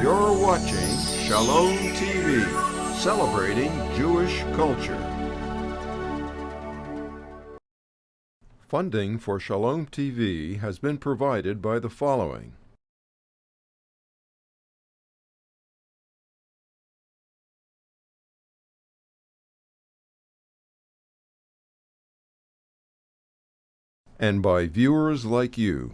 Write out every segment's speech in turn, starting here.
You're watching Shalom TV, celebrating Jewish culture. Funding for Shalom TV has been provided by the following. And by viewers like you.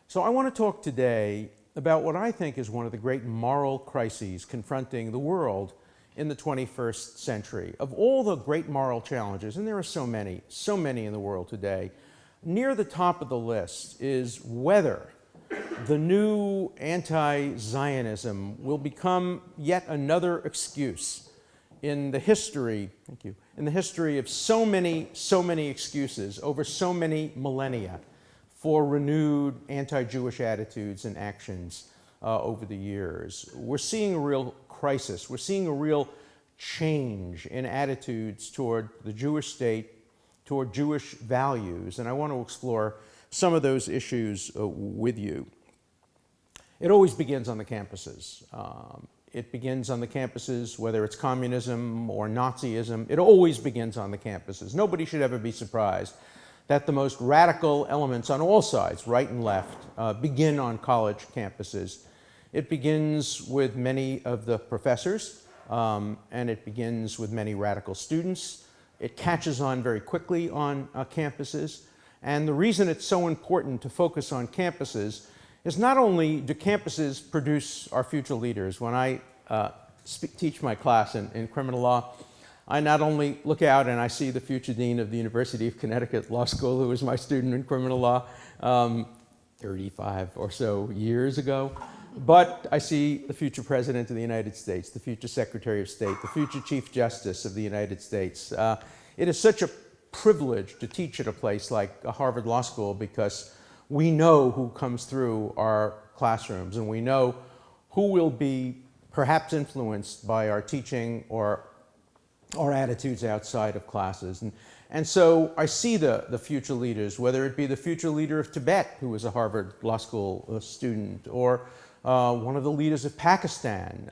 So I want to talk today about what I think is one of the great moral crises confronting the world in the 21st century. Of all the great moral challenges, and there are so many in the world today, near the top of the list is whether the new anti-Zionism will become yet another excuse in the history, of so many excuses over so many millennia for renewed anti-Jewish attitudes and actions over the years. We're seeing a real crisis. We're seeing a real change in attitudes toward the Jewish state, toward Jewish values, and I want to explore some of those issues with you. It always begins on the campuses. It begins on the campuses, whether it's communism or Nazism. It always begins on the campuses. Nobody should ever be surprised that the most radical elements on all sides, right and left, begin on college campuses. It begins with many of the professors, and it begins with many radical students. It catches on very quickly on campuses. And the reason it's so important to focus on campuses is not only do campuses produce our future leaders. When I teach my class in criminal law, I not only look out and I see the future dean of the University of Connecticut Law School, who was my student in criminal law 35 or so years ago, but I see the future president of the United States, the future secretary of state, the future chief justice of the United States. It is such a privilege to teach at a place like a Harvard Law School because we know who comes through our classrooms and we know who will be perhaps influenced by our teaching or our attitudes outside of classes. And so I see the future leaders, whether it be the future leader of Tibet, who was a Harvard Law School student, or one of the leaders of Pakistan.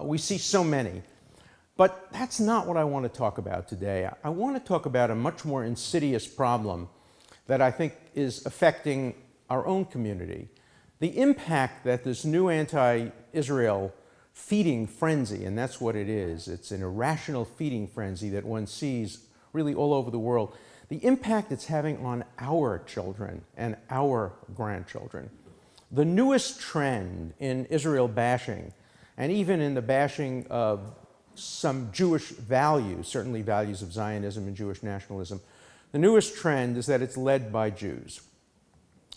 We see so many. But that's not what I want to talk about today. I want to talk about a much more insidious problem that I think is affecting our own community. The impact that this new anti-Israel feeding frenzy, and that's what it is. It's an irrational feeding frenzy that one sees really all over the world. The impact it's having on our children and our grandchildren. The newest trend in Israel bashing, and even in the bashing of some Jewish values, certainly values of Zionism and Jewish nationalism, the newest trend is that it's led by Jews.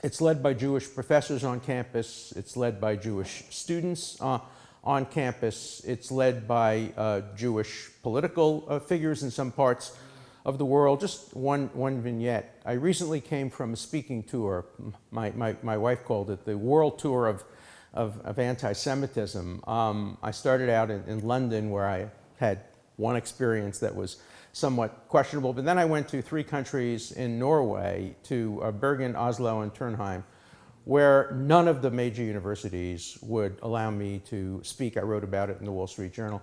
It's led by Jewish professors on campus. It's led by Jewish students on campus. It's led by Jewish political figures in some parts of the world. Just one vignette. I recently came from a speaking tour. My wife called it the world tour of anti-Semitism. I started out in London, where I had one experience that was somewhat questionable, but then I went to 3 countries in Norway, to Bergen, Oslo, and Trondheim, where none of the major universities would allow me to speak. I wrote about it in the Wall Street Journal.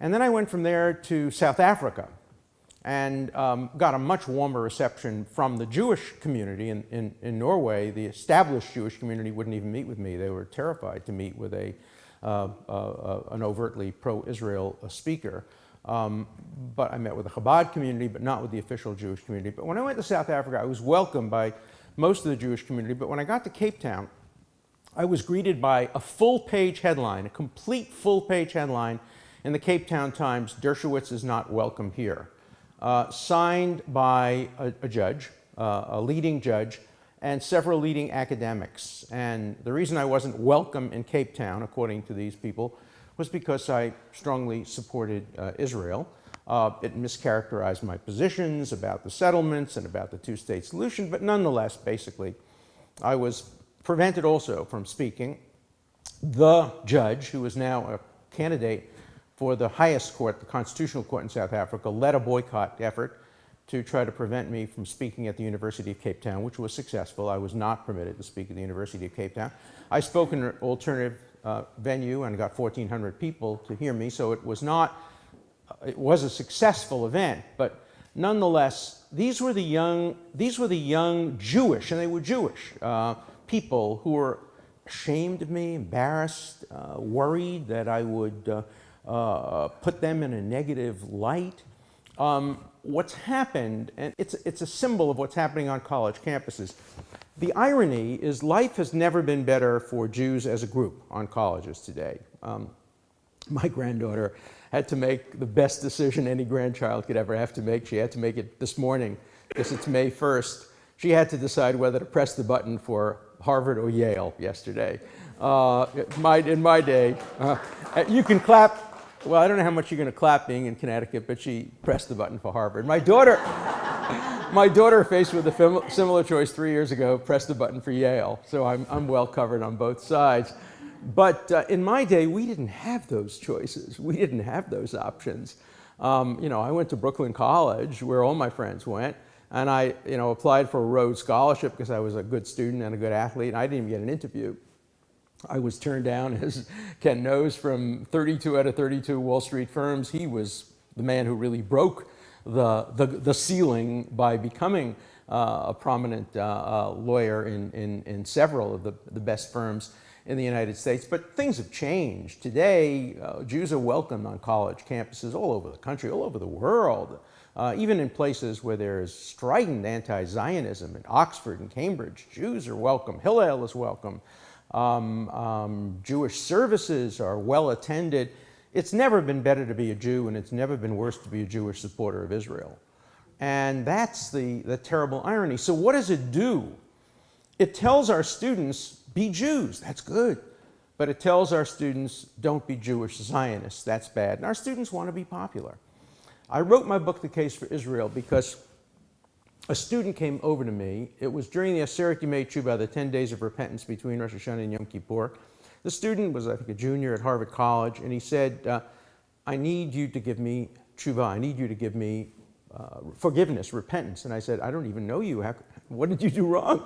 And then I went from there to South Africa and got a much warmer reception from the Jewish community in Norway. The established Jewish community wouldn't even meet with me. They were terrified to meet with an overtly pro-Israel speaker. But I met with the Chabad community, but not with the official Jewish community. But when I went to South Africa, I was welcomed by most of the Jewish community, but when I got to Cape Town, I was greeted by a full-page headline, a complete full-page headline in the Cape Town Times: "Dershowitz is not welcome here," signed by a judge, a leading judge, and several leading academics. And the reason I wasn't welcome in Cape Town, according to these people, was because I strongly supported Israel. It mischaracterized my positions about the settlements and about the two-state solution, but nonetheless, basically, I was prevented also from speaking the judge, who is now a candidate for the highest court, the Constitutional Court in South Africa, led a boycott effort to try to prevent me from speaking at the University of Cape Town, which was successful. I was not permitted to speak at the University of Cape Town. I spoke in an alternative venue and got 1,400 people to hear me, so it was a successful event, but nonetheless, these were the young Jewish, and they were Jewish, people who were ashamed of me, embarrassed, worried that I would put them in a negative light. What's happened, and it's a symbol of what's happening on college campuses. The irony is life has never been better for Jews as a group on colleges today. My granddaughter had to make the best decision any grandchild could ever have to make. She had to make it this morning because it's May 1st. She had to decide whether to press the button for Harvard or Yale yesterday. In my day, you can clap. Well, I don't know how much you're going to clap being in Connecticut, but she pressed the button for Harvard. My daughter, faced with a similar choice 3 years ago, pressed the button for Yale. So I'm well covered on both sides. But in my day, we didn't have those choices. We didn't have those options. I went to Brooklyn College, where all my friends went, and I applied for a Rhodes Scholarship because I was a good student and a good athlete, and I didn't even get an interview. I was turned down, as Ken knows, from 32 out of 32 Wall Street firms. He was the man who really broke the ceiling by becoming a prominent lawyer in several of the best firms in the United States. But things have changed. Today, Jews are welcomed on college campuses all over the country, all over the world, even in places where there is strident anti-Zionism, in Oxford and Cambridge. Jews are welcome. Hillel is welcome. Jewish services are well attended. It's never been better to be a Jew, and it's never been worse to be a Jewish supporter of Israel. And that's the terrible irony. So what does it do? It tells our students, be Jews, that's good. But it tells our students, don't be Jewish Zionists, that's bad. And our students want to be popular. I wrote my book, The Case for Israel, because a student came over to me. It was during the Aseret Yemei Teshuvah, the 10 days of repentance between Rosh Hashanah and Yom Kippur. The student was, I think, a junior at Harvard College, and he said, I need you to give me teshuvah. I need you to give me forgiveness, repentance. And I said, I don't even know you. What did you do wrong?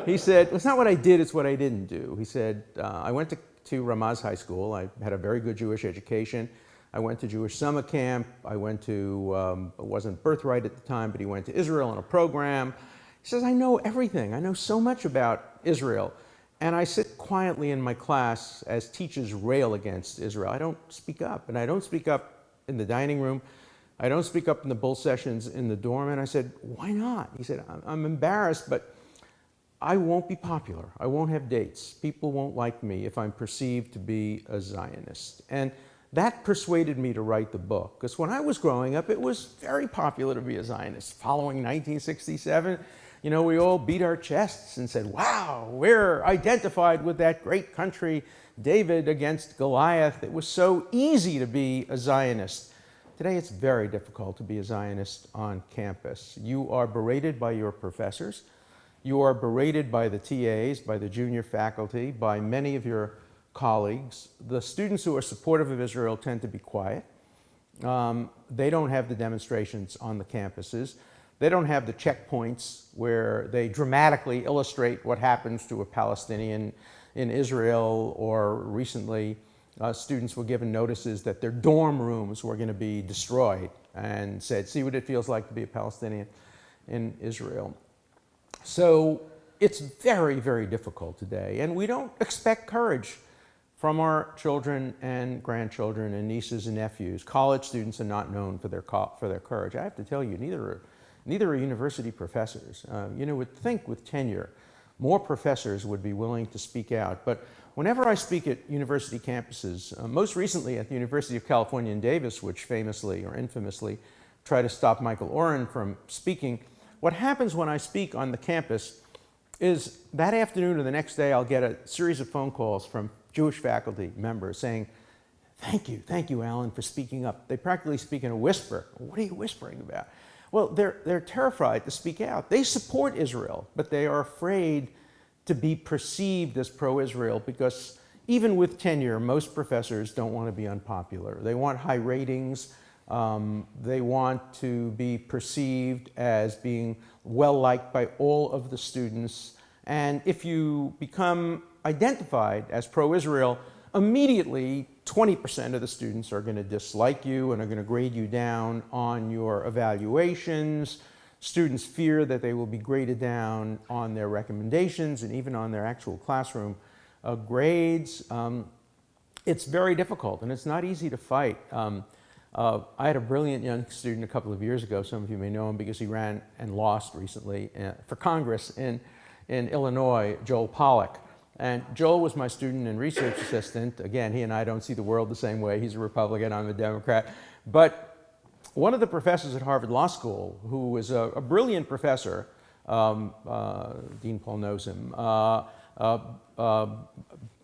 He said, it's not what I did, it's what I didn't do. He said, I went to Ramaz High School. I had a very good Jewish education. I went to Jewish summer camp. I went to, it wasn't Birthright at the time, but he went to Israel on a program. He says, I know everything. I know so much about Israel. And I sit quietly in my class as teachers rail against Israel. I don't speak up. And I don't speak up in the dining room. I don't speak up in the bull sessions in the dorm. And I said, why not? He said, I'm embarrassed, but I won't be popular. I won't have dates. People won't like me if I'm perceived to be a Zionist. And that persuaded me to write the book, because when I was growing up, it was very popular to be a Zionist. Following 1967, we all beat our chests and said, wow, we're identified with that great country, David against Goliath. It was so easy to be a Zionist. Today, it's very difficult to be a Zionist on campus. You are berated by your professors. You are berated by the TAs, by the junior faculty, by many of your colleagues. The students who are supportive of Israel tend to be quiet. They don't have the demonstrations on the campuses. They don't have the checkpoints where they dramatically illustrate what happens to a Palestinian in Israel, or recently students were given notices that their dorm rooms were going to be destroyed and said, see what it feels like to be a Palestinian in Israel. So it's very, very difficult today, and we don't expect courage from our children and grandchildren and nieces and nephews. College students are not known for their courage. I have to tell you, neither are university professors. You would think with tenure, more professors would be willing to speak out. But whenever I speak at university campuses, most recently at the University of California in Davis, which famously or infamously tried to stop Michael Oren from speaking, what happens when I speak on the campus is that afternoon or the next day, I'll get a series of phone calls from Jewish faculty members saying, thank you, Alan, for speaking up. They practically speak in a whisper. What are you whispering about? Well, they're terrified to speak out. They support Israel, but they are afraid to be perceived as pro-Israel because even with tenure, most professors don't want to be unpopular. They want high ratings. They want to be perceived as being well-liked by all of the students. And if you become identified as pro-Israel, immediately 20% of the students are going to dislike you and are going to grade you down on your evaluations. Students fear that they will be graded down on their recommendations and even on their actual classroom grades. It's very difficult, and it's not easy to fight. I had a brilliant young student a couple of years ago. Some of you may know him because he ran and lost recently for Congress in Illinois, Joel Pollack. And Joel was my student and research assistant. Again, he and I don't see the world the same way. He's a Republican, I'm a Democrat. But one of the professors at Harvard Law School, who was a brilliant professor, Dean Paul knows him,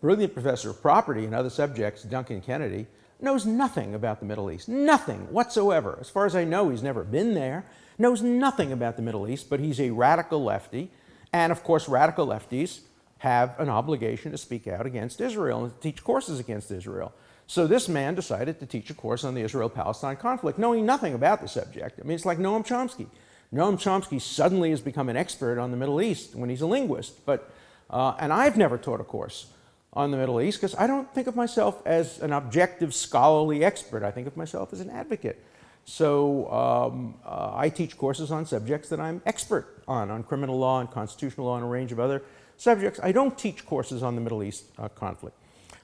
brilliant professor of property and other subjects, Duncan Kennedy, knows nothing about the Middle East, nothing whatsoever. As far as I know, he's never been there, knows nothing about the Middle East, but he's a radical lefty. And of course, radical lefties have an obligation to speak out against Israel and to teach courses against Israel. So this man decided to teach a course on the Israel-Palestine conflict, knowing nothing about the subject. I mean, it's like Noam Chomsky. Noam Chomsky suddenly has become an expert on the Middle East when he's a linguist. And I've never taught a course on the Middle East because I don't think of myself as an objective scholarly expert. I think of myself as an advocate. So I teach courses on subjects that I'm expert on criminal law and constitutional law and a range of other subjects. I don't teach courses on the Middle East conflict.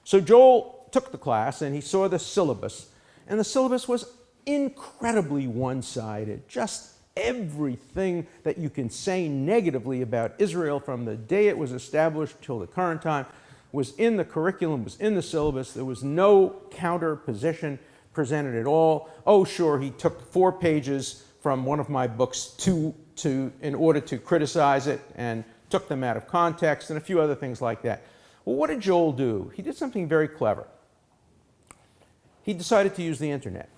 So Joel took the class and he saw the syllabus, and the syllabus was incredibly one-sided. Just everything that you can say negatively about Israel from the day it was established till the current time was in the curriculum, was in the syllabus. There was no counter position presented at all. Oh, sure, he took 4 pages from one of my books in order to criticize it and took them out of context and a few other things like that. Well, what did Joel do? He did something very clever. He decided to use the internet.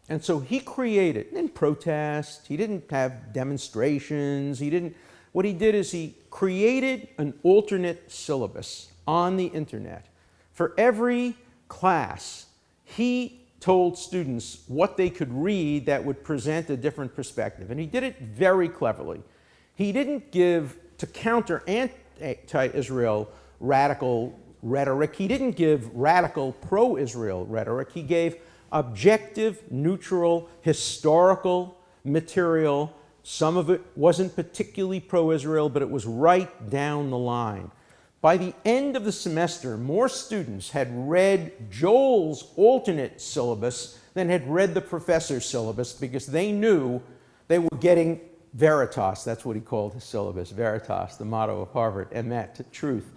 And so he created, he didn't protest, he didn't have demonstrations, what he did is he created an alternate syllabus on the internet. For every class, he told students what they could read that would present a different perspective. And he did it very cleverly. He didn't give, to counter anti-Israel radical rhetoric, he didn't give radical pro-Israel rhetoric. He gave objective, neutral, historical material. Some of it wasn't particularly pro-Israel, but it was right down the line. By the end of the semester, more students had read Joel's alternate syllabus than had read the professor's syllabus because they knew they were getting veritas. That's what he called his syllabus, veritas, the motto of Harvard, and that truth.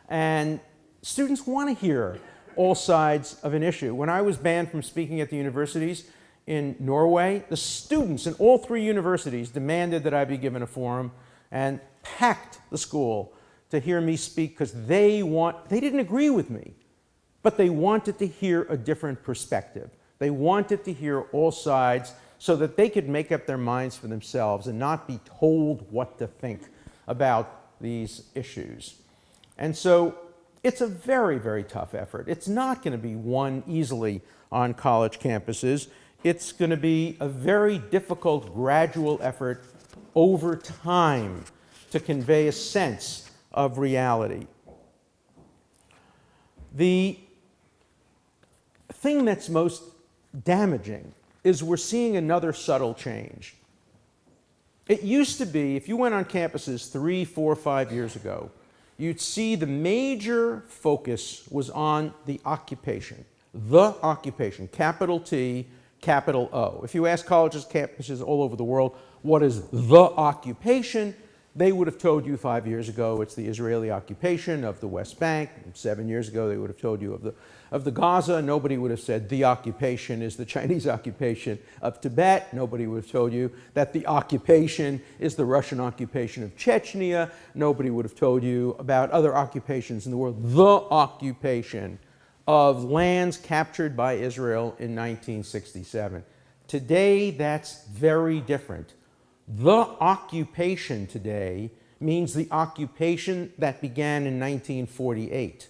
And students want to hear all sides of an issue. When I was banned from speaking at the universities in Norway, the students in all 3 universities demanded that I be given a forum and packed the school to hear me speak because they didn't agree with me, but they wanted to hear a different perspective. They wanted to hear all sides so that they could make up their minds for themselves and not be told what to think about these issues. And so it's a very, very tough effort. It's not going to be won easily on college campuses. It's going to be a very difficult, gradual effort over time to convey a sense of reality. The thing that's most damaging is we're seeing another subtle change. It used to be, if you went on campuses 3, 4, 5 years ago, you'd see the major focus was on the occupation, capital T, capital O. If you ask colleges, campuses all over the world, what is the occupation? They would have told you 5 years ago it's the Israeli occupation of the West Bank. 7 years ago they would have told you of the Gaza. Nobody would have said the occupation is the Chinese occupation of Tibet. Nobody would have told you that the occupation is the Russian occupation of Chechnya. Nobody would have told you about other occupations in the world. The occupation of lands captured by Israel in 1967. Today that's very different. The occupation today means the occupation that began in 1948.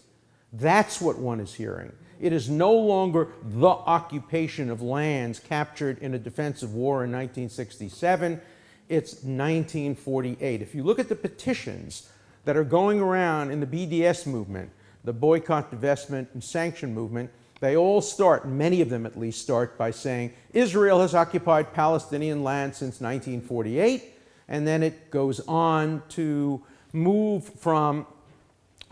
That's what one is hearing. It is no longer the occupation of lands captured in a defensive war in 1967. It's 1948. If you look at the petitions that are going around in the BDS movement, the boycott, divestment, and sanction movement, they all start, many of them at least start, by saying Israel has occupied Palestinian land since 1948, and then it goes on to move from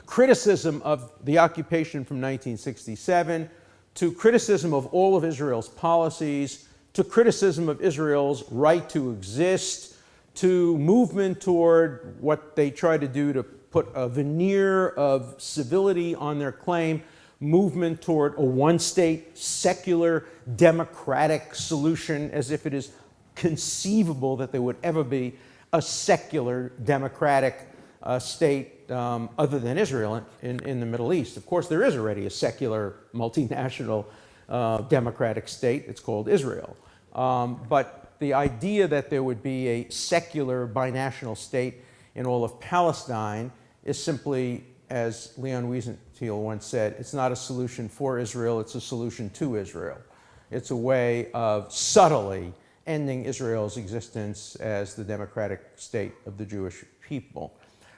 criticism of the occupation from 1967 to criticism of all of Israel's policies, to criticism of Israel's right to exist, to movement toward what they try to do to put a veneer of civility on their claim, movement toward a one-state, secular, democratic solution, as if it is conceivable that there would ever be a secular, democratic state other than Israel in the Middle East. Of course, there is already a secular, multinational, democratic state. It's called Israel. But the idea that there would be a secular binational state in all of Palestine is simply, as Leon Wiesenthal once said, it's not a solution for Israel, it's a solution to Israel. It's a way of subtly ending Israel's existence as the democratic state of the Jewish people.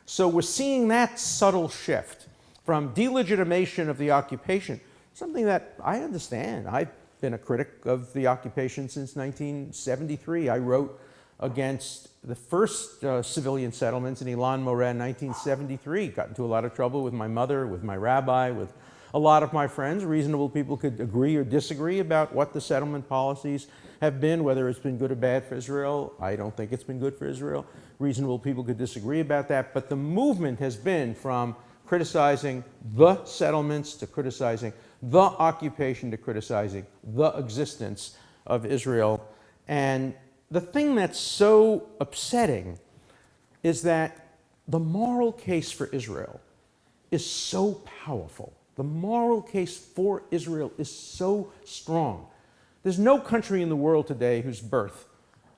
So we're seeing that subtle shift from delegitimation of the occupation, something that I understand. I've been a critic of the occupation since 1973. I wrote against the first civilian settlements in Ilan Moreh in 1973. Got into a lot of trouble with my mother, with my rabbi, with a lot of my friends. Reasonable people could agree or disagree about what the settlement policies have been, whether it's been good or bad for Israel. I don't think it's been good for Israel. Reasonable people could disagree about that. But the movement has been from criticizing the settlements to criticizing the occupation to criticizing the existence of Israel. And the thing that's so upsetting is that the moral case for Israel is so powerful. The moral case for Israel is so strong. There's no country in the world today whose birth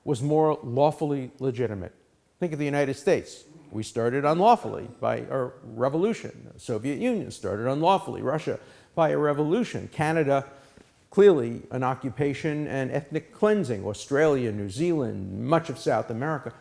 was more lawfully legitimate. Think of the United States. We started unlawfully by a revolution. The Soviet Union started unlawfully. Russia by a revolution. Canada, clearly an occupation and ethnic cleansing. Australia, New Zealand, much of South America.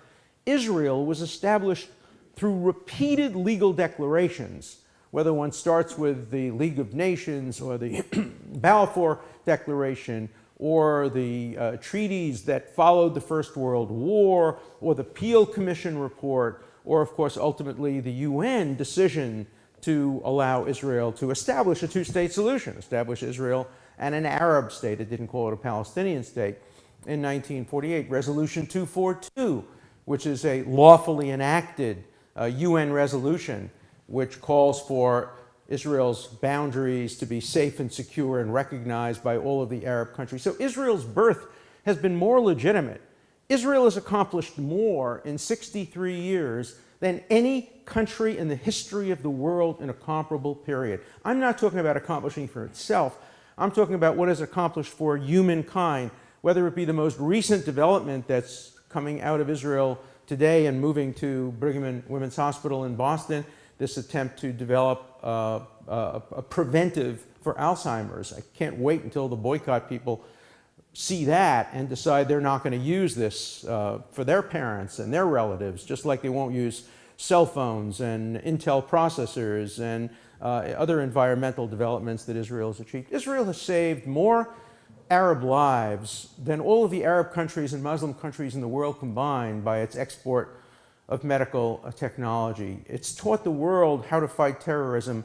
Israel was established through repeated legal declarations, whether one starts with the League of Nations or the Balfour Declaration or the treaties that followed the First World War, or the Peel Commission report, or of course ultimately the UN decision to allow Israel to establish a two-state solution, establish Israel and an Arab state. It didn't call it a Palestinian state in 1948. Resolution 242, which is a lawfully enacted UN resolution which calls for Israel's boundaries to be safe and secure and recognized by all of the Arab countries. So Israel's birth has been more legitimate. Israel has accomplished more in 63 years than any country in the history of the world in a comparable period. I'm not talking about accomplishing for itself. I'm talking about what is accomplished for humankind, whether it be the most recent development that's coming out of Israel today and moving to Brigham and Women's Hospital in Boston, this attempt to develop a preventive for Alzheimer's. I can't wait until the boycott people see that and decide they're not going to use this for their parents and their relatives, just like they won't use cell phones and Intel processors and other environmental developments that Israel has achieved. Israel has saved more Arab lives than all of the Arab countries and Muslim countries in the world combined by its export of medical technology. It's taught the world how to fight terrorism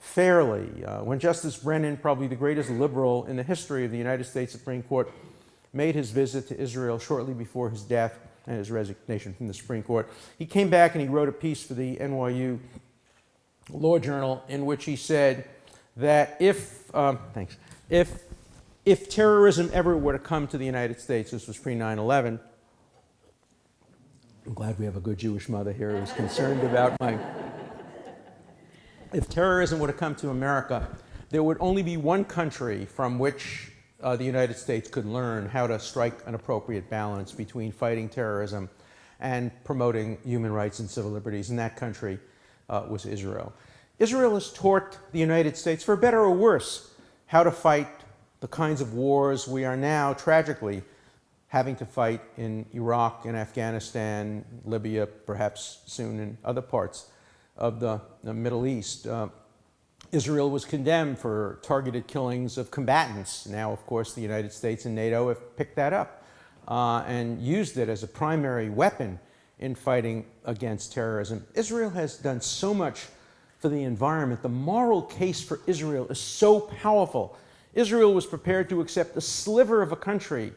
fairly. When Justice Brennan, probably the greatest liberal in the history of the United States Supreme Court, made his visit to Israel shortly before his death and his resignation from the Supreme Court, he came back and he wrote a piece for the NYU Law Journal in which he said that if terrorism ever were to come to the United States, this was pre 9/11, I'm glad we have a good Jewish mother here who's concerned about my... If terrorism were to come to America, there would only be one country from which the United States could learn how to strike an appropriate balance between fighting terrorism and promoting human rights and civil liberties, and that country was Israel. Israel has taught the United States, for better or worse, how to fight the kinds of wars we are now, tragically, having to fight in Iraq and Afghanistan, Libya, perhaps soon in other parts of the Middle East. Israel was condemned for targeted killings of combatants. Now, of course, the United States and NATO have picked that up and used it as a primary weapon in fighting against terrorism. Israel has done so much for the environment. The moral case for Israel is so powerful. Israel was prepared to accept a sliver of a country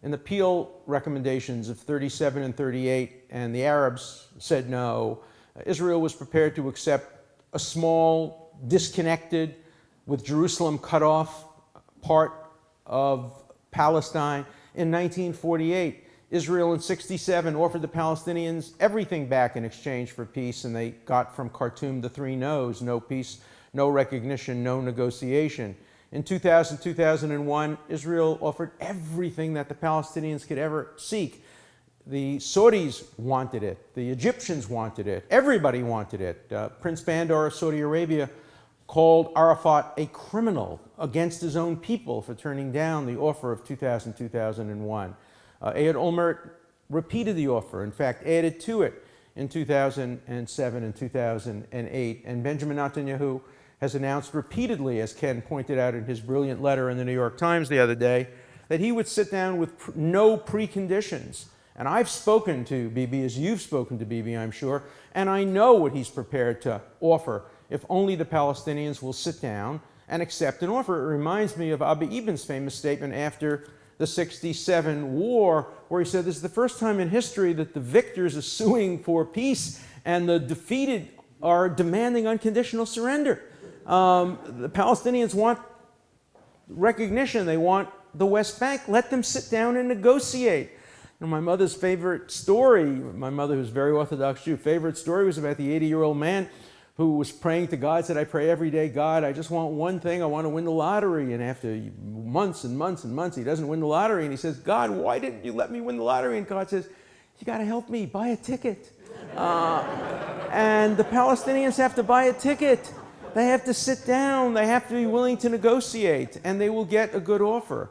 in the Peel recommendations of 37 and 38, and the Arabs said no. Israel was prepared to accept a small, disconnected, with Jerusalem cut off part of Palestine. In 1948, Israel in 67 offered the Palestinians everything back in exchange for peace, and they got from Khartoum the three no's: no peace, no recognition, no negotiation. In 2000, 2001, Israel offered everything that the Palestinians could ever seek. The Saudis wanted it. The Egyptians wanted it. Everybody wanted it. Prince Bandar of Saudi Arabia called Arafat a criminal against his own people for turning down the offer of 2000, 2001. Ehud Olmert repeated the offer, in fact, added to it in 2007 and 2008. And Benjamin Netanyahu has announced repeatedly, as Ken pointed out in his brilliant letter in the New York Times the other day, that he would sit down with no preconditions. And I've spoken to Bibi, as you've spoken to Bibi, I'm sure, and I know what he's prepared to offer if only the Palestinians will sit down and accept an offer. It reminds me of Abba Eben's famous statement after the 67 war, where he said this is the first time in history that the victors are suing for peace and the defeated are demanding unconditional surrender. The Palestinians want recognition. They want the West Bank. Let them sit down and negotiate. And my mother's favorite story, my mother who's very Orthodox Jew, favorite story was about the 80-year-old man who was praying to God, said, I pray every day, God, I just want one thing, I want to win the lottery. And after months and months and months, he doesn't win the lottery. And he says, God, why didn't you let me win the lottery? And God says, you got to help me, buy a ticket. And the Palestinians have to buy a ticket. They have to sit down. They have to be willing to negotiate, and they will get a good offer.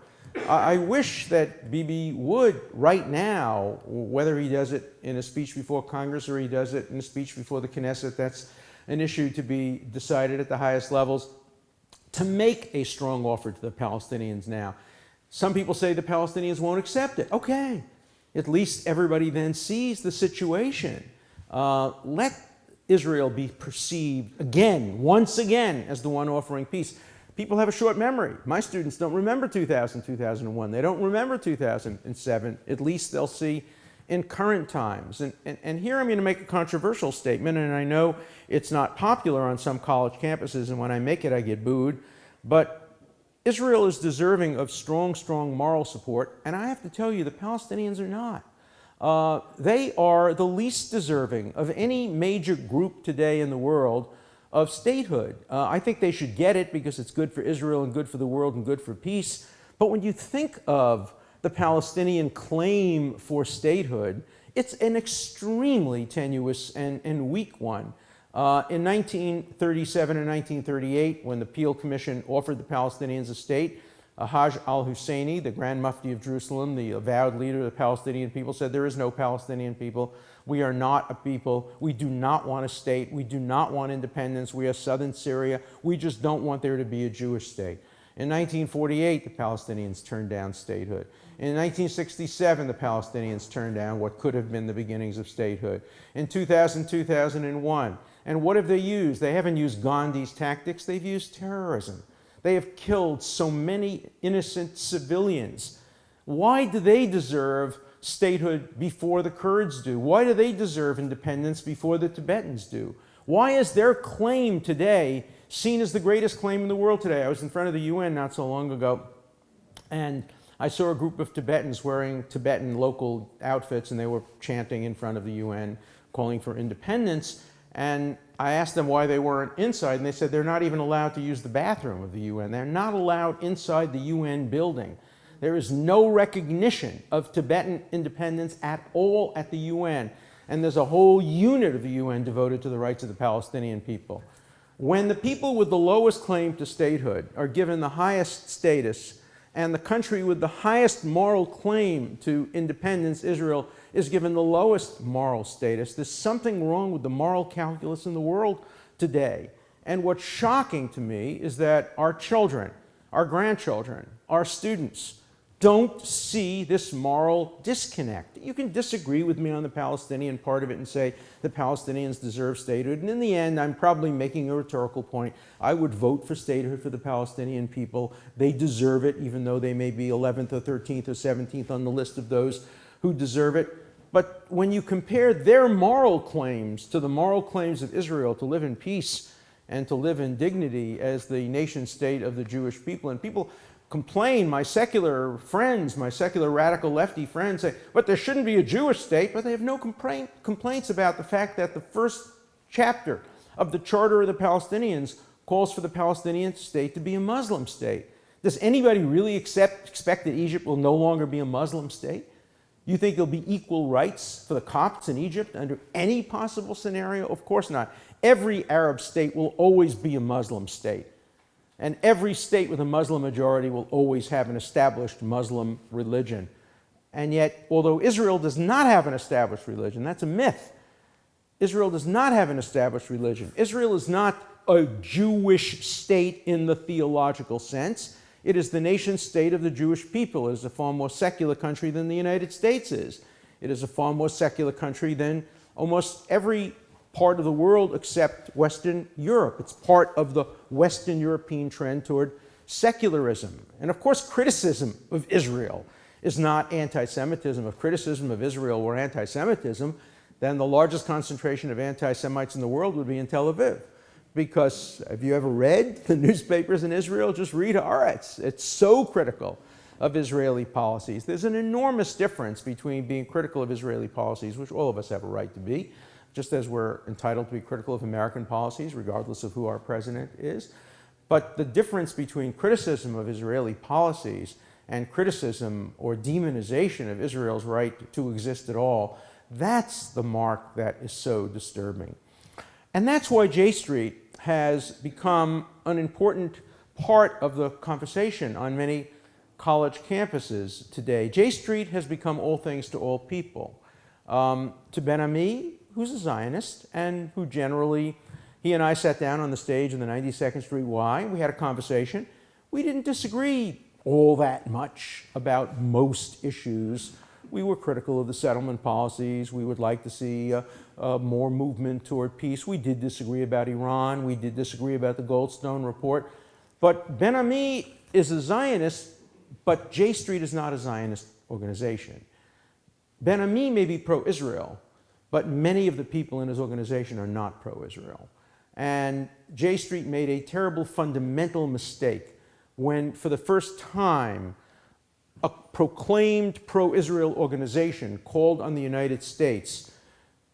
I wish that Bibi would, right now, whether he does it in a speech before Congress or he does it in a speech before the Knesset, that's an issue to be decided at the highest levels, to make a strong offer to the Palestinians now. Some people say the Palestinians won't accept it. Okay, at least everybody then sees the situation. Let Israel be perceived again, once again, as the one offering peace. People have a short memory. My students don't remember 2000, 2001. They don't remember 2007. At least they'll see in current times. And here I'm going to make a controversial statement, and I know it's not popular on some college campuses, and when I make it, I get booed. But Israel is deserving of strong, strong moral support, and I have to tell you, the Palestinians are not. They are the least deserving of any major group today in the world of statehood. I think they should get it because it's good for Israel and good for the world and good for peace. But when you think of the Palestinian claim for statehood, it's an extremely tenuous and weak one. In 1937 and 1938, when the Peel Commission offered the Palestinians a state, Hajj al-Husseini, the Grand Mufti of Jerusalem, the avowed leader of the Palestinian people, said there is no Palestinian people. We are not a people. We do not want a state. We do not want independence. We are southern Syria. We just don't want there to be a Jewish state. In 1948, the Palestinians turned down statehood. In 1967, the Palestinians turned down what could have been the beginnings of statehood. In 2000, 2001, and what have they used? They haven't used Gandhi's tactics. They've used terrorism. They have killed so many innocent civilians. Why do they deserve statehood before the Kurds do? Why do they deserve independence before the Tibetans do? Why is their claim today seen as the greatest claim in the world today? I was in front of the UN not so long ago, and I saw a group of Tibetans wearing Tibetan local outfits, and they were chanting in front of the UN, calling for independence. And I asked them why they weren't inside, and they said they're not even allowed to use the bathroom of the UN. They're not allowed inside the UN building. There is no recognition of Tibetan independence at all at the UN. And there's a whole unit of the UN devoted to the rights of the Palestinian people. When the people with the lowest claim to statehood are given the highest status, and the country with the highest moral claim to independence, Israel, is given the lowest moral status, there's something wrong with the moral calculus in the world today. And what's shocking to me is that our children, our grandchildren, our students don't see this moral disconnect. You can disagree with me on the Palestinian part of it and say the Palestinians deserve statehood. And in the end, I'm probably making a rhetorical point. I would vote for statehood for the Palestinian people. They deserve it, even though they may be 11th or 13th or 17th on the list of those who deserve it. But when you compare their moral claims to the moral claims of Israel to live in peace and to live in dignity as the nation state of the Jewish people, and people complain, my secular friends, my secular radical lefty friends say, but there shouldn't be a Jewish state, but they have no complaints about the fact that the first chapter of the Charter of the Palestinians calls for the Palestinian state to be a Muslim state. Does anybody really expect that Egypt will no longer be a Muslim state? You think there'll be equal rights for the Copts in Egypt under any possible scenario? Of course not. Every Arab state will always be a Muslim state. And every state with a Muslim majority will always have an established Muslim religion. And yet, although Israel does not have an established religion, that's a myth. Israel does not have an established religion. Israel is not a Jewish state in the theological sense. It is the nation state of the Jewish people. It is a far more secular country than the United States is. It is a far more secular country than almost every part of the world except Western Europe. It's part of the Western European trend toward secularism. And of course, criticism of Israel is not anti-Semitism. If criticism of Israel were anti-Semitism, then the largest concentration of anti-Semites in the world would be in Tel Aviv. Because have you ever read the newspapers in Israel? Just read Haaretz. It's so critical of Israeli policies. There's an enormous difference between being critical of Israeli policies, which all of us have a right to be, just as we're entitled to be critical of American policies, regardless of who our president is. But the difference between criticism of Israeli policies and criticism or demonization of Israel's right to exist at all, that's the mark that is so disturbing. And that's why J Street has become an important part of the conversation on many college campuses today. J Street has become all things to all people. To Ben-Ami, who's a Zionist, and who generally, he and I sat down on the stage in the 92nd Street Y. We had a conversation. We didn't disagree all that much about most issues. We were critical of the settlement policies. We would like to see more movement toward peace. We did disagree about Iran. We did disagree about the Goldstone report. But Ben-Ami is a Zionist, but J Street is not a Zionist organization. Ben-Ami may be pro-Israel, but many of the people in his organization are not pro-Israel. And J Street made a terrible fundamental mistake when, for the first time, a proclaimed pro-Israel organization called on the United States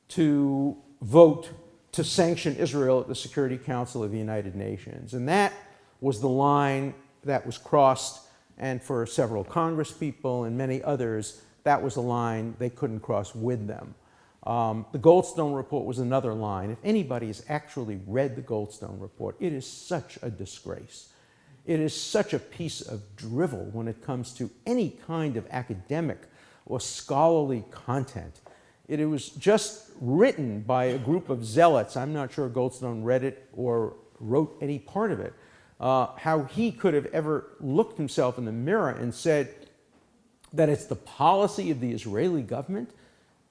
to vote to sanction Israel at the Security Council of the United Nations. And that was the line that was crossed, and for several Congress people and many others, that was a line they couldn't cross with them. The Goldstone report was another line. If anybody has actually read the Goldstone report, it is such a disgrace. It is such a piece of drivel when it comes to any kind of academic or scholarly content. It was just written by a group of zealots. I'm not sure Goldstone read it or wrote any part of it. How he could have ever looked himself in the mirror and said that it's the policy of the Israeli government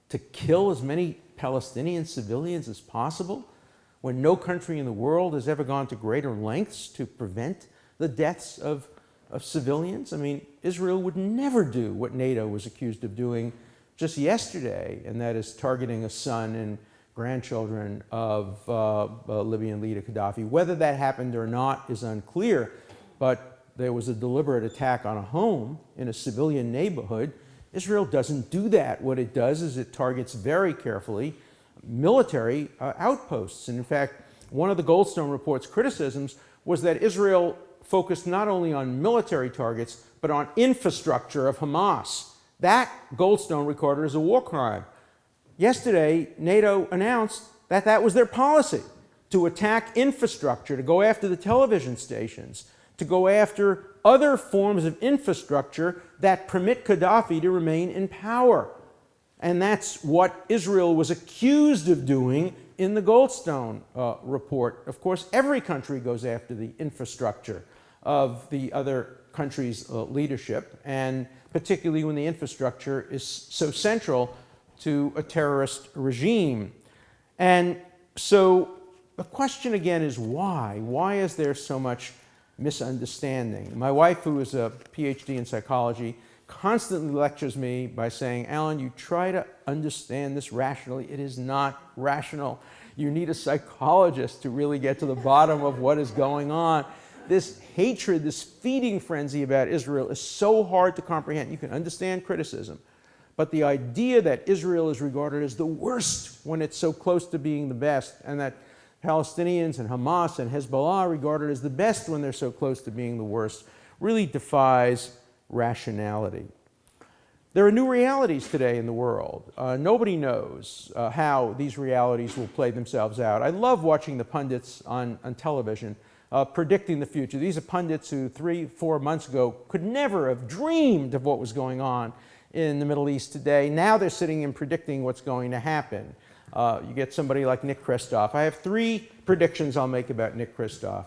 to kill as many Palestinian civilians as possible, when no country in the world has ever gone to greater lengths to prevent the deaths of civilians. I mean, Israel would never do what NATO was accused of doing just yesterday, and that is targeting a son and grandchildren of Libyan leader Gaddafi. Whether that happened or not is unclear, but there was a deliberate attack on a home in a civilian neighborhood. Israel doesn't do that. What it does is it targets very carefully military outposts. And in fact, one of the Goldstone report's criticisms was that Israel focused not only on military targets, but on infrastructure of Hamas. That, Goldstone recorded, is a war crime. Yesterday, NATO announced that that was their policy. to attack infrastructure, to go after the television stations, to go after other forms of infrastructure that permit Gaddafi to remain in power. And that's what Israel was accused of doing in the Goldstone report. Of course, every country goes after the infrastructure of the other country's leadership, and particularly when the infrastructure is so central to a terrorist regime. And so the question again is why? Why is there so much misunderstanding? My wife, who is a PhD in psychology, constantly lectures me by saying, Alan, you try to understand this rationally. It is not rational. You need a psychologist to really get to the bottom of what is going on. This hatred, this feeding frenzy about Israel is so hard to comprehend. You can understand criticism, but the idea that Israel is regarded as the worst when it's so close to being the best, and that Palestinians and Hamas and Hezbollah are regarded as the best when they're so close to being the worst, really defies rationality. There are new realities today in the world. Nobody knows how these realities will play themselves out. I love watching the pundits on television predicting the future. These are pundits who 3-4 months ago could never have dreamed of what was going on in the Middle East today. Now they're sitting and predicting what's going to happen. You get somebody like Nick Kristof. I have 3 predictions I'll make about Nick Kristof.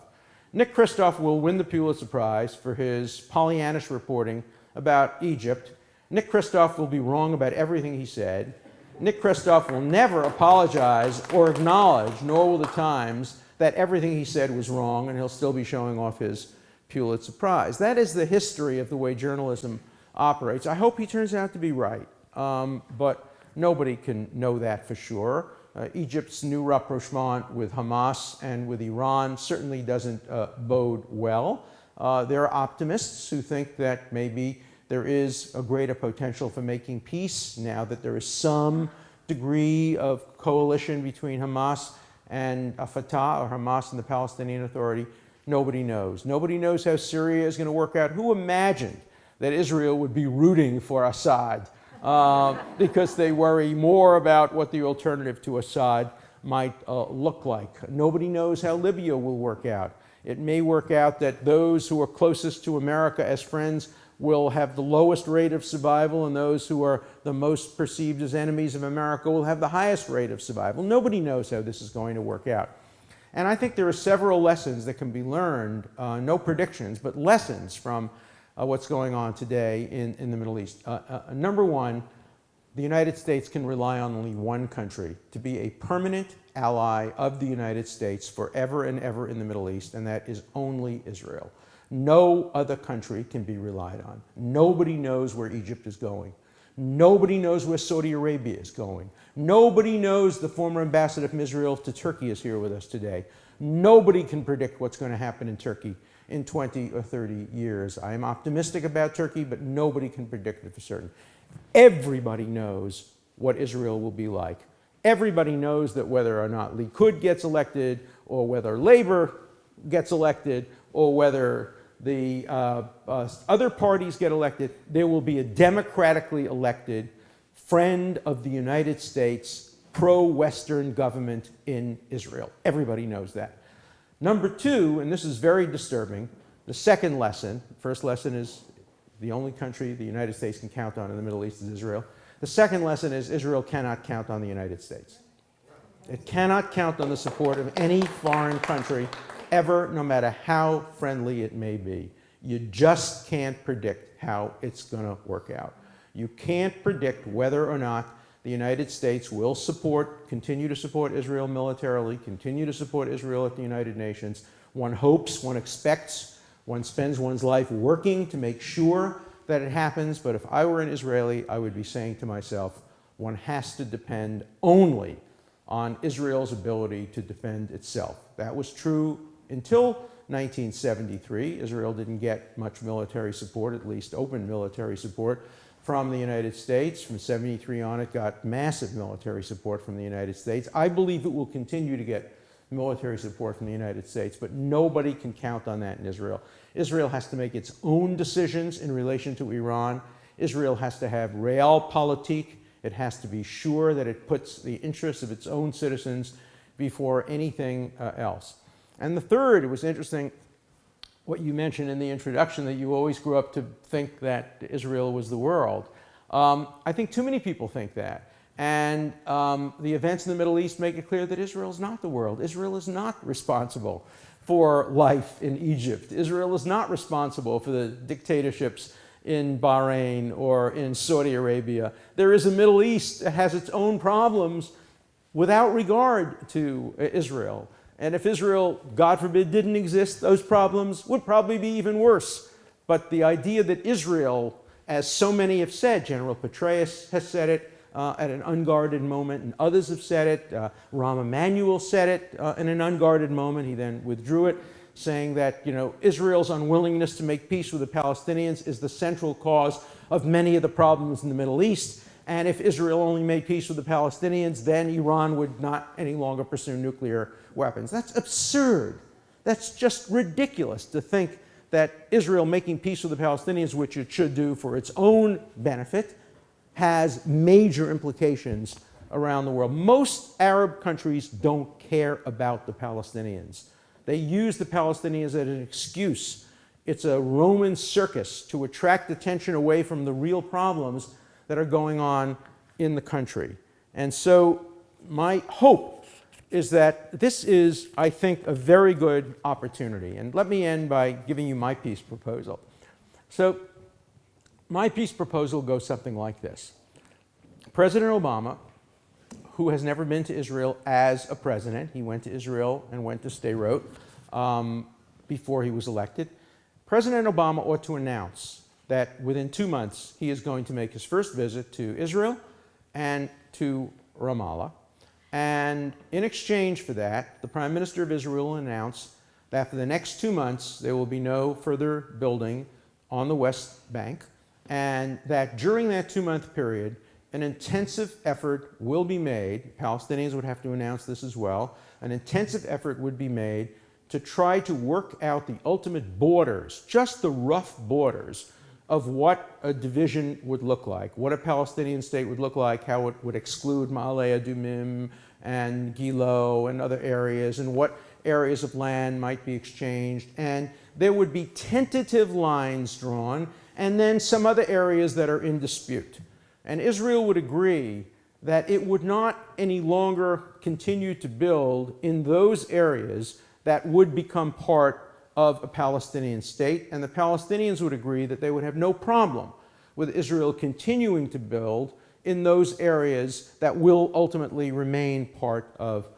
Nick Kristof will win the Pulitzer Prize for his Pollyannish reporting about Egypt. Nick Kristof will be wrong about everything he said. Nick Kristof will never apologize or acknowledge, nor will the Times, that everything he said was wrong, and he'll still be showing off his Pulitzer Prize. That is the history of the way journalism operates. I hope he turns out to be right, but nobody can know that for sure. Egypt's new rapprochement with Hamas and with Iran certainly doesn't bode well. There are optimists who think that maybe there is a greater potential for making peace now that there is some degree of coalition between Hamas and Fatah, or Hamas and the Palestinian Authority. Nobody knows. Nobody knows how Syria is going to work out. Who imagined that Israel would be rooting for Assad? Because they worry more about what the alternative to Assad might look like. Nobody knows how Libya will work out. It may work out that those who are closest to America as friends will have the lowest rate of survival, and those who are the most perceived as enemies of America will have the highest rate of survival. Nobody knows how this is going to work out. And I think there are several lessons that can be learned, no predictions, but lessons from what's going on today in the Middle East. Number one, the United States can rely on only one country to be a permanent ally of the United States forever and ever in the Middle East, and that is only Israel. No other country can be relied on. Nobody knows where Egypt is going. Nobody knows where Saudi Arabia is going. Nobody knows the former ambassador from Israel to Turkey is here with us today. Nobody can predict what's going to happen in Turkey in 20 or 30 years. I am optimistic about Turkey, but nobody can predict it for certain. Everybody knows what Israel will be like. Everybody knows that whether or not Likud gets elected, or whether Labor gets elected, or whether the other parties get elected, there will be a democratically elected friend of the United States, pro-Western government in Israel. Everybody knows that. Number two, and this is very disturbing, the second lesson, first lesson is the only country the United States can count on in the Middle East is Israel. The second lesson is Israel cannot count on the United States. It cannot count on the support of any foreign country ever, no matter how friendly it may be. You just can't predict how it's going to work out. You can't predict whether or not the United States will continue to support Israel militarily, continue to support Israel at the United Nations. One hopes, one expects, one spends one's life working to make sure that it happens. But if I were an Israeli, I would be saying to myself, one has to depend only on Israel's ability to defend itself. That was true until 1973. Israel didn't get much military support, at least open military support, from the United States. From 73 on, it got massive military support from the United States. I believe it will continue to get military support from the United States, but nobody can count on that in Israel. Israel has to make its own decisions in relation to Iran. Israel has to have realpolitik. It has to be sure that it puts the interests of its own citizens before anything else. And the third, it was interesting what you mentioned in the introduction, that you always grew up to think that Israel was the world. I think too many people think that. And the events in the Middle East make it clear that Israel is not the world. Israel is not responsible for life in Egypt. Israel is not responsible for the dictatorships in Bahrain or in Saudi Arabia. There is a Middle East that has its own problems without regard to Israel. And if Israel, God forbid, didn't exist, those problems would probably be even worse. But the idea that Israel, as so many have said, General Petraeus has said it at an unguarded moment, and others have said it. Rahm Emanuel said it in an unguarded moment. He then withdrew it, saying that Israel's unwillingness to make peace with the Palestinians is the central cause of many of the problems in the Middle East. And if Israel only made peace with the Palestinians, then Iran would not any longer pursue nuclear weapons. That's absurd. That's just ridiculous to think that Israel making peace with the Palestinians, which it should do for its own benefit, has major implications around the world. Most Arab countries don't care about the Palestinians. They use the Palestinians as an excuse. It's a Roman circus to attract attention away from the real problems that are going on in the country. And so my hope is that this is, I think, a very good opportunity. And let me end by giving you my peace proposal. So my peace proposal goes something like this. President Obama, who has never been to Israel as a president, he went to Israel and went to Sderot before he was elected. President Obama ought to announce that within 2 months he is going to make his first visit to Israel and to Ramallah. And in exchange for that, the Prime Minister of Israel will announce that for the next 2 months there will be no further building on the West Bank, and that during that 2-month period an intensive effort will be made, Palestinians would have to announce this as well, an intensive effort would be made to try to work out the ultimate borders, just the rough borders, of what a division would look like, what a Palestinian state would look like, how it would exclude Ma'ale Adumim and Gilo and other areas, and what areas of land might be exchanged. And there would be tentative lines drawn, and then some other areas that are in dispute. And Israel would agree that it would not any longer continue to build in those areas that would become part of a Palestinian state, and the Palestinians would agree that they would have no problem with Israel continuing to build in those areas that will ultimately remain part of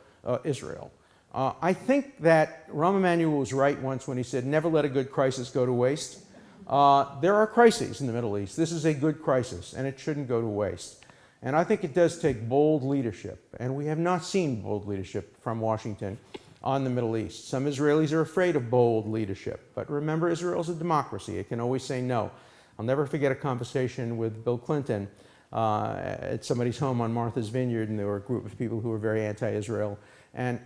Israel. I think that Rahm Emanuel was right once when he said, never let a good crisis go to waste. There are crises in the Middle East. This is a good crisis, and it shouldn't go to waste. And I think it does take bold leadership, and we have not seen bold leadership from Washington on the Middle East. Some Israelis are afraid of bold leadership, but remember, Israel's a democracy. It can always say no. I'll never forget a conversation with Bill Clinton at somebody's home on Martha's Vineyard, and there were a group of people who were very anti-Israel, and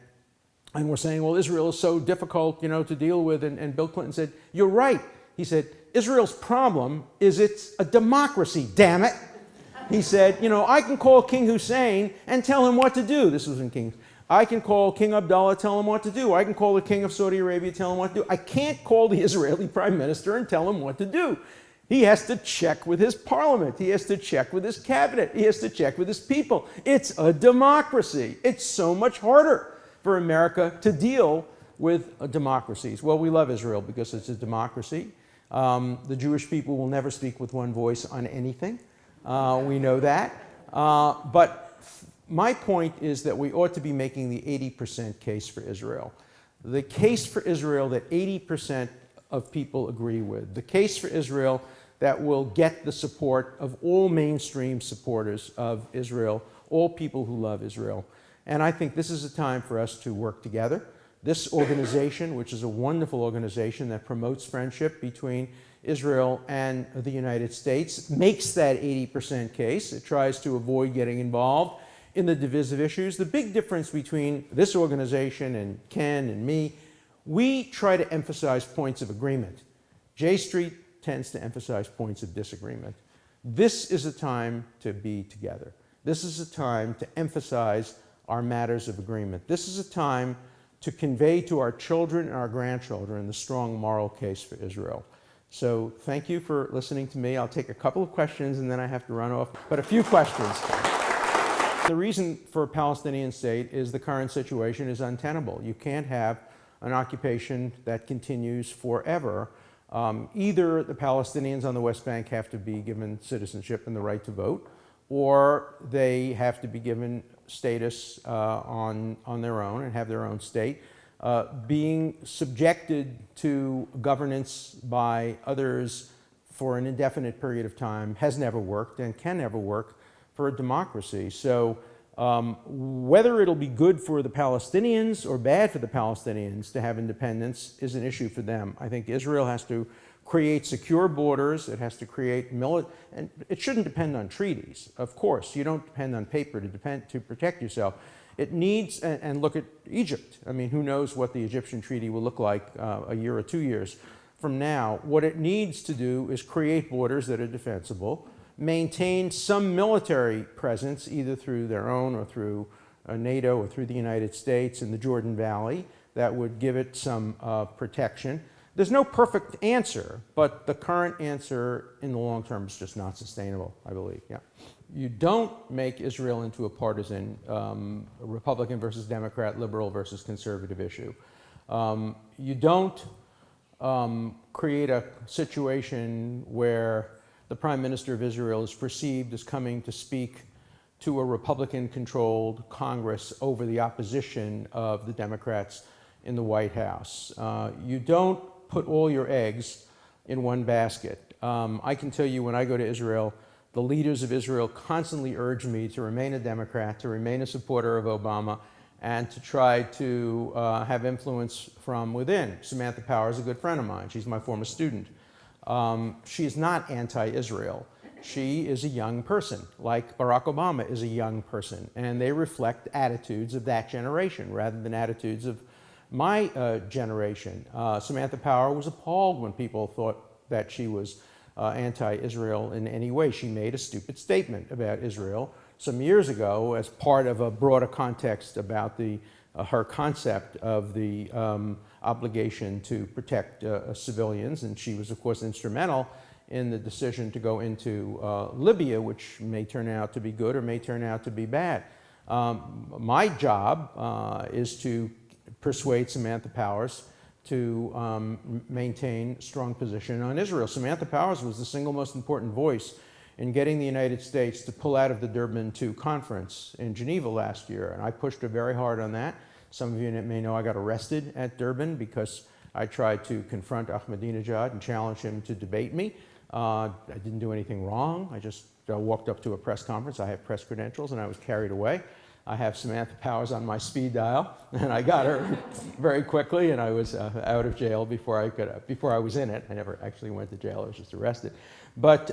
we're saying, well, Israel is so difficult, to deal with, and Bill Clinton said, you're right. He said, Israel's problem is it's a democracy, damn it. He said, I can call King Hussein and tell him what to do. This was in King's. I can call King Abdullah, tell him what to do. I can call the King of Saudi Arabia, tell him what to do. I can't call the Israeli Prime Minister and tell him what to do. He has to check with his parliament. He has to check with his cabinet. He has to check with his people. It's a democracy. It's so much harder for America to deal with democracies. Well, we love Israel because it's a democracy. The Jewish people will never speak with one voice on anything. We know that. But my point is that we ought to be making the 80% case for Israel. The case for Israel that 80% of people agree with. The case for Israel that will get the support of all mainstream supporters of Israel, all people who love Israel. And I think this is a time for us to work together. This organization, which is a wonderful organization that promotes friendship between Israel and the United States, makes that 80% case. It tries to avoid getting involved in the divisive issues. The big difference between this organization and Ken and me, we try to emphasize points of agreement. J Street tends to emphasize points of disagreement. This is a time to be together. This is a time to emphasize are matters of agreement. This is a time to convey to our children and our grandchildren the strong moral case for Israel. So thank you for listening to me. I'll take a couple of questions and then I have to run off, but a few questions. The reason for a Palestinian state is the current situation is untenable. You can't have an occupation that continues forever. Either the Palestinians on the West Bank have to be given citizenship and the right to vote, or they have to be given status on their own and have their own state. Being subjected to governance by others for an indefinite period of time has never worked and can never work for a democracy. So whether it'll be good for the Palestinians or bad for the Palestinians to have independence is an issue for them. I think Israel has to create secure borders. It has to create and it shouldn't depend on treaties. Of course, you don't depend on paper to protect yourself. It needs, and look at Egypt. I mean, who knows what the Egyptian treaty will look like a year or 2 years from now. What it needs to do is create borders that are defensible, maintain some military presence, either through their own or through NATO or through the United States in the Jordan Valley, that would give it some protection. There's no perfect answer, but the current answer in the long term is just not sustainable, I believe. Yeah. You don't make Israel into a partisan Republican versus Democrat, liberal versus conservative issue. You don't create a situation where the Prime Minister of Israel is perceived as coming to speak to a Republican-controlled Congress over the opposition of the Democrats in the White House. You don't put all your eggs in one basket. I can tell you when I go to Israel, the leaders of Israel constantly urge me to remain a Democrat, to remain a supporter of Obama, and to try to have influence from within. Samantha Power is a good friend of mine. She's my former student. She is not anti-Israel. She is a young person, like Barack Obama is a young person, and they reflect attitudes of that generation rather than attitudes of my generation. Samantha Power was appalled when people thought that she was anti-Israel in any way. She made a stupid statement about Israel some years ago as part of a broader context about her concept of the obligation to protect civilians, and she was, of course, instrumental in the decision to go into Libya, which may turn out to be good or may turn out to be bad. My job is to persuade Samantha Powers to maintain a strong position on Israel. Samantha Powers was the single most important voice in getting the United States to pull out of the Durban II conference in Geneva last year, and I pushed her very hard on that. Some of you may know I got arrested at Durban because I tried to confront Ahmadinejad and challenge him to debate me. I didn't do anything wrong. I just walked up to a press conference. I have press credentials, and I was carried away. I have Samantha Powers on my speed dial, and I got her very quickly, and I was out of jail before I was in it. I never actually went to jail. I was just arrested. But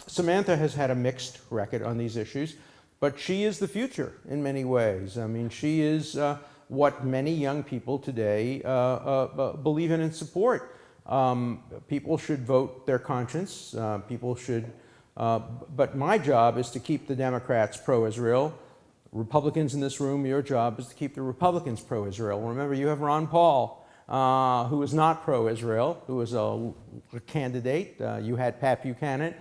Samantha has had a mixed record on these issues, but she is the future in many ways. I mean, she is what many young people today believe in and support. People should vote their conscience. People should, but my job is to keep the Democrats pro-Israel. Republicans in this room, your job is to keep the Republicans pro-Israel. Remember, you have Ron Paul, who is not pro-Israel, who is a candidate. You had Pat Buchanan.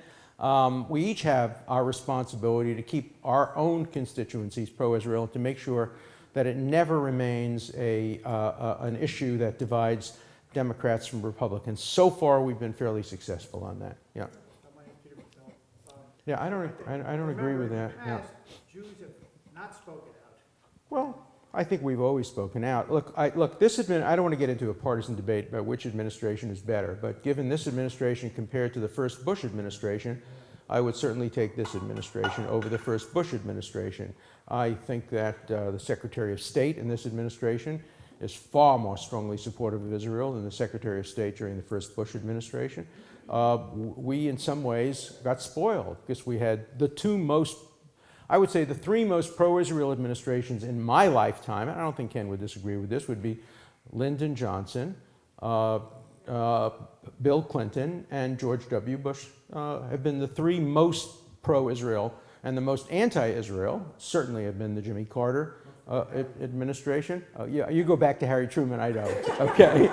We each have our responsibility to keep our own constituencies pro-Israel, to make sure that it never remains an issue that divides Democrats from Republicans. So far, we've been fairly successful on that. Yeah. Yeah, I don't agree with that. Yeah. Jews have not spoken out. Well, I think we've always spoken out. Look, this has been, I don't want to get into a partisan debate about which administration is better, but given this administration compared to the first Bush administration, I would certainly take this administration over the first Bush administration. I think that the Secretary of State in this administration is far more strongly supportive of Israel than the Secretary of State during the first Bush administration. We, in some ways, got spoiled because we had the the three most pro-Israel administrations in my lifetime, and I don't think Ken would disagree with this, would be Lyndon Johnson, Bill Clinton, and George W. Bush have been the three most pro-Israel, and the most anti-Israel certainly have been the Jimmy Carter administration? Oh, yeah, you go back to Harry Truman, I don't. Okay.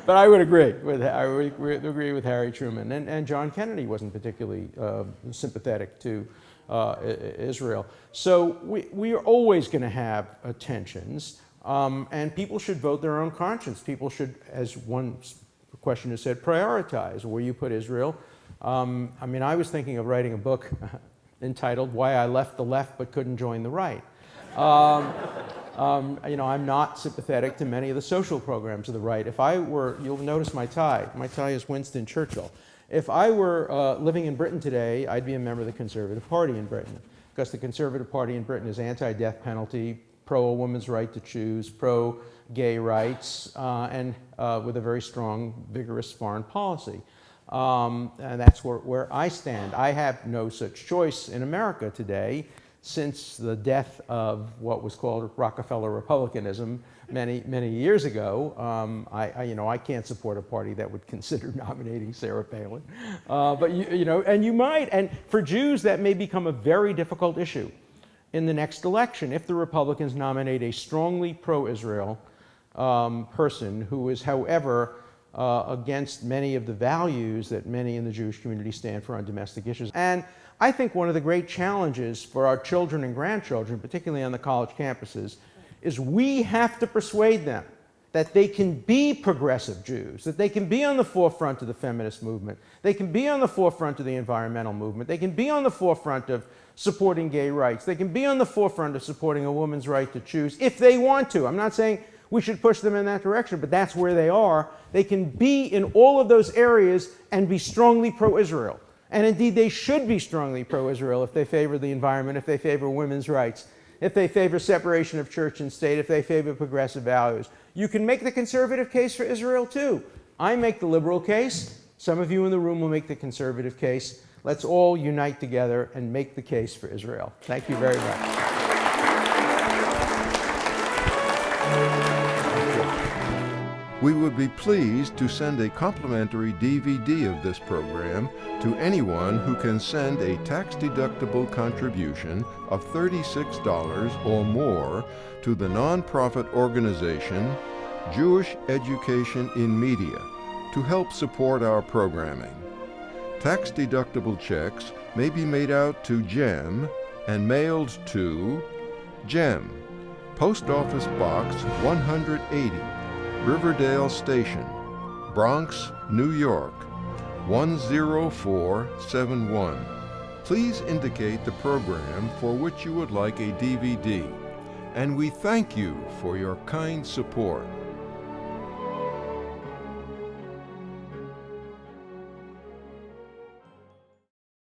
But I would agree with Harry Truman. And John Kennedy wasn't particularly sympathetic to Israel. So we are always going to have tensions, and people should vote their own conscience. People should, as one questioner said, prioritize where you put Israel. I mean, I was thinking of writing a book entitled "Why I Left the Left But Couldn't Join the Right." You know, I'm not sympathetic to many of the social programs of the right. If I were, you'll notice my tie. My tie is Winston Churchill. If I were living in Britain today, I'd be a member of the Conservative Party in Britain, because the Conservative Party in Britain is anti-death penalty, pro a woman's right to choose, pro gay rights, and with a very strong, vigorous foreign policy. And that's where I stand. I have no such choice in America today, since the death of what was called Rockefeller Republicanism many years ago. I can't support a party that would consider nominating Sarah Palin. But you might. And for Jews, that may become a very difficult issue in the next election if the Republicans nominate a strongly pro-Israel person who is, however, against many of the values that many in the Jewish community stand for on domestic issues. And I think one of the great challenges for our children and grandchildren, particularly on the college campuses, is we have to persuade them that they can be progressive Jews, that they can be on the forefront of the feminist movement, they can be on the forefront of the environmental movement, they can be on the forefront of supporting gay rights, they can be on the forefront of supporting a woman's right to choose if they want to. I'm not saying we should push them in that direction, but that's where they are. They can be in all of those areas and be strongly pro-Israel. And indeed, they should be strongly pro-Israel if they favor the environment, if they favor women's rights, if they favor separation of church and state, if they favor progressive values. You can make the conservative case for Israel, too. I make the liberal case. Some of you in the room will make the conservative case. Let's all unite together and make the case for Israel. Thank you very much. We would be pleased to send a complimentary DVD of this program to anyone who can send a tax-deductible contribution of $36 or more to the nonprofit organization Jewish Education in Media to help support our programming. Tax-deductible checks may be made out to GEM and mailed to GEM, Post Office Box 180, Riverdale Station, Bronx, New York, 10471. Please indicate the program for which you would like a DVD, and we thank you for your kind support.